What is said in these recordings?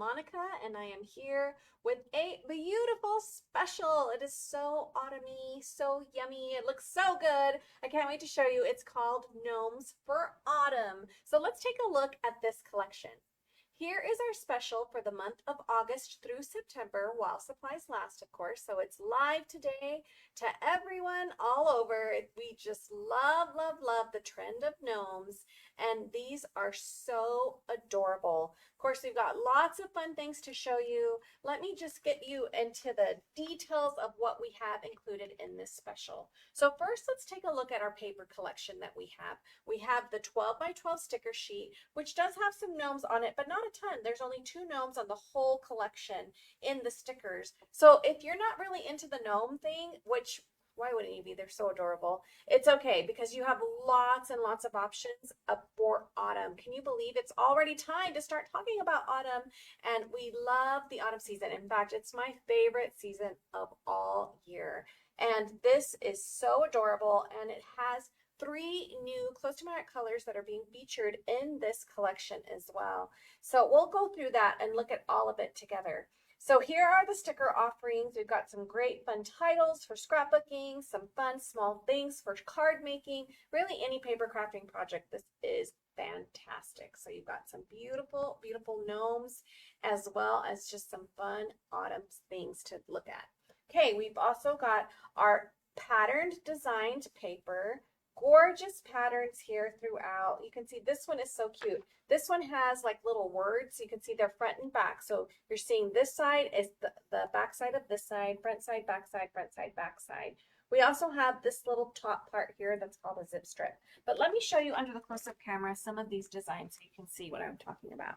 Monica, and I am here with a beautiful special. It is so autumny, so yummy. It looks so good. I can't wait to show you. It's called Gnomes for Autumn. So let's take a look at this collection. Here is our special for the month of August through September, while supplies last, of course. So it's live today to everyone all over. We just love, love, love the trend of gnomes, and these are so adorable. Of course, we've got lots of fun things to show you. Let me just get you into the details of what we have included in this special. So first, let's take a look at our paper collection that we have. We have the 12 by 12 sticker sheet, which does have some gnomes on it, but not a ton. There's only 2 gnomes on the whole collection in the stickers. So if you're not really into the gnome thing, which why wouldn't you be? They're so adorable. It's okay because you have lots and lots of options for autumn. Can you believe it's already time to start talking about autumn? And we love the autumn season. In fact, it's my favorite season of all year. And this is so adorable, and it has 3 new close to my colors that are being featured in this collection as well. So we'll go through that and look at all of it together. So here are the sticker offerings. We've got some great fun titles for scrapbooking, some fun small things for card making, really any paper crafting project. This is fantastic. So you've got some beautiful, beautiful gnomes as well as just some fun autumn things to look at. Okay, we've also got our patterned designed paper. Gorgeous patterns here throughout. You can see this one is so cute. This one has like little words. You can see they're front and back. So you're seeing this side is the back side of this side, front side, back side, front side, back side. We also have this little top part here that's called a zip strip. But let me show you under the close-up camera some of these designs so you can see what I'm talking about.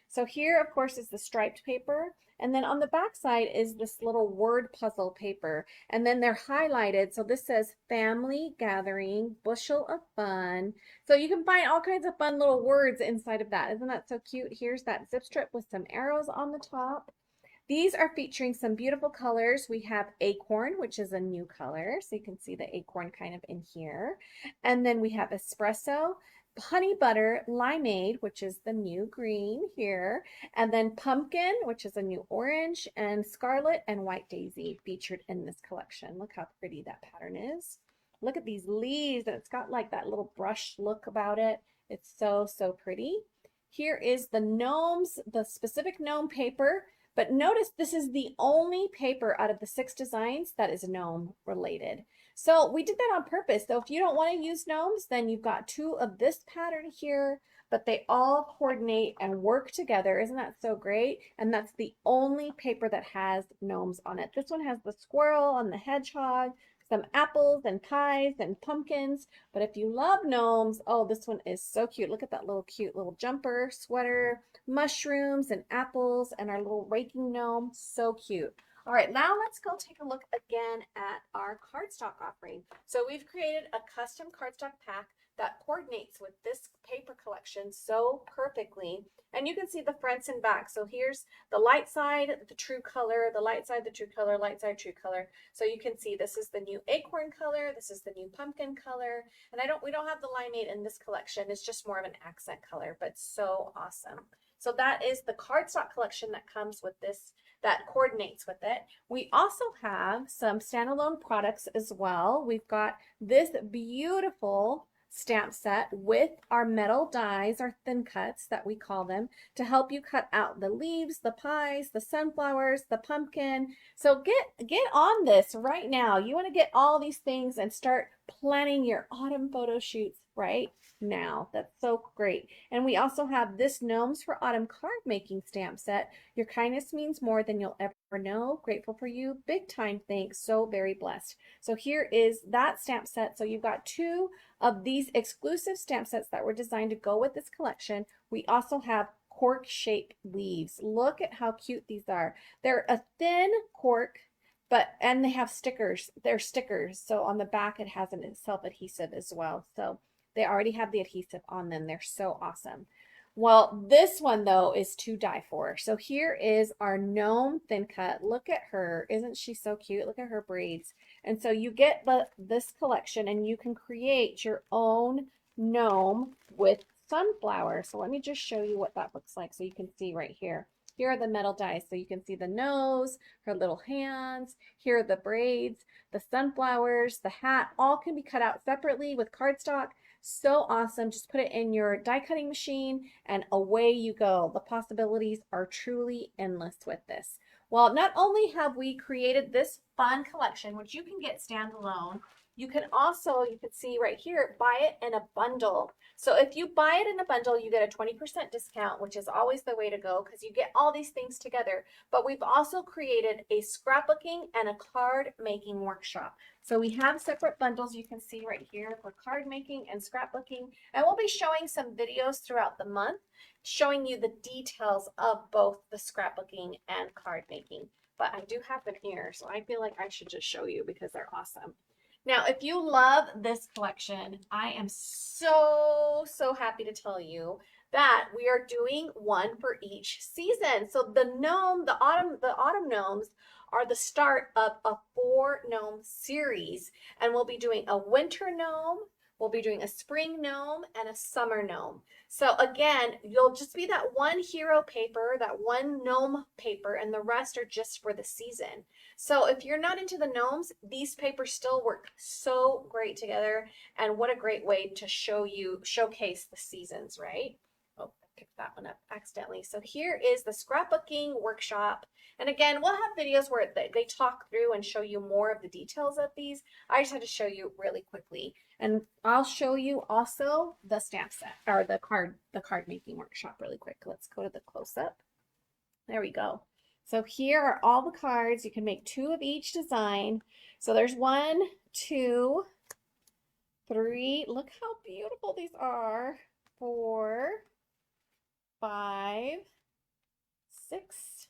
So here, of course, is the striped paper. And then on the back side is this little word puzzle paper. And then they're highlighted. So this says family gathering, bushel of fun. So you can find all kinds of fun little words inside of that. Isn't that so cute? Here's that zip strip with some arrows on the top. These are featuring some beautiful colors. We have acorn, which is a new color. So you can see the acorn kind of in here. And then we have espresso, honey butter, limeade, which is the new green here, and then pumpkin, which is a new orange, and scarlet and white daisy featured in this collection. Look how pretty that pattern is. Look at these leaves, and it's got like that little brush look about it. It's so, so pretty. Here is the gnomes, the specific gnome paper. But notice this is the only paper out of the 6 designs that is gnome related. So we did that on purpose. So if you don't want to use gnomes, then you've got 2 of this pattern here, but they all coordinate and work together. Isn't that so great? And that's the only paper that has gnomes on it. This one has the squirrel and the hedgehog, some apples and pies and pumpkins. But if you love gnomes, oh, this one is so cute. Look at that little cute little jumper, sweater, mushrooms and apples, and our little raking gnome. So cute. All right, now let's go take a look again at our cardstock offering. So we've created a custom cardstock pack that coordinates with this paper collection so perfectly. And you can see the fronts and backs. So here's the light side, the true color, the light side, the true color, light side, true color. So you can see this is the new acorn color, this is the new pumpkin color. And we don't have the limeade in this collection. It's just more of an accent color, but so awesome. So that is the cardstock collection that comes with this, that coordinates with it. We also have some standalone products as well. We've got this beautiful stamp set with our metal dies, our thin cuts that we call them, to help you cut out the leaves, the pies, the sunflowers, the pumpkin. So get on this right now. You want to get all these things and start planning your autumn photo shoots right now. That's so great. And we also have this Gnomes for Autumn card making stamp set. Your kindness means more than you'll ever know. Grateful for you. Big time thanks. So very blessed. So here is that stamp set. So you've got 2 of these exclusive stamp sets that were designed to go with this collection. We also have cork shaped leaves. Look at how cute these are. They're a thin cork, and they have stickers. They're stickers. So on the back it has an self-adhesive as well. So they already have the adhesive on them. They're so awesome. Well, this one though is to die for. So here is our gnome thin cut. Look at her. Isn't she so cute? Look at her braids. And so you get this collection and you can create your own gnome with sunflowers. So let me just show you what that looks like so you can see right here. Here are the metal dies. So you can see the nose, her little hands. Here are the braids, the sunflowers, the hat, all can be cut out separately with cardstock. So awesome. Just put it in your die cutting machine and away you go. The possibilities are truly endless with this. Well, not only have we created this fun collection, which you can get standalone, you can also, you can see right here, buy it in a bundle. So if you buy it in a bundle, you get a 20% discount, which is always the way to go because you get all these things together. But we've also created a scrapbooking and a card making workshop. So we have separate bundles you can see right here for card making and scrapbooking. And we'll be showing some videos throughout the month showing you the details of both the scrapbooking and card making. But I do have them here, so I feel like I should just show you because they're awesome. Now, if you love this collection, I am so happy to tell you that we are doing one for each season. So the autumn gnomes are the start of a 4 gnome series, and we'll be doing a winter gnome, we'll be doing a spring gnome, and a summer gnome. So again, you'll just be that one hero paper, that one gnome paper, and the rest are just for the season. So if you're not into the gnomes, these papers still work so great together. And what a great way to showcase the seasons, right? Oh, I picked that one up accidentally. So here is the scrapbooking workshop. And again, we'll have videos where they talk through and show you more of the details of these. I just had to show you really quickly. And I'll show you also the stamp set or the card making workshop really quick. Let's go to the close up. There we go. So here are all the cards. You can make 2 of each design. So there's 1, 2, 3. Look how beautiful these are. 4, 5, 6,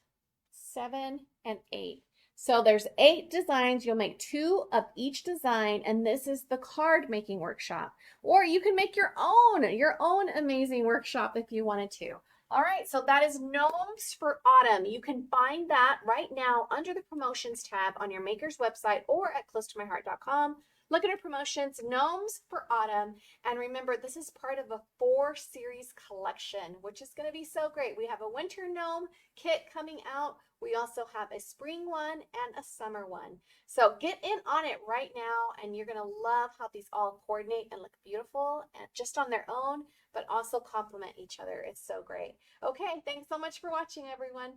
7, and 8. So there's 8 designs. You'll make 2 of each design, and this is the card making workshop. Or you can make your own amazing workshop if you wanted to. All right, so that is Gnomes for Autumn. You can find that right now under the promotions tab on your maker's website or at closetomyheart.com. Look at our promotions, Gnomes for Autumn. And remember, this is part of a 4-series collection, which is going to be so great. We have a winter gnome kit coming out. We also have a spring one and a summer one. So get in on it right now, and you're going to love how these all coordinate and look beautiful and just on their own, but also complement each other. It's so great. Okay, thanks so much for watching, everyone.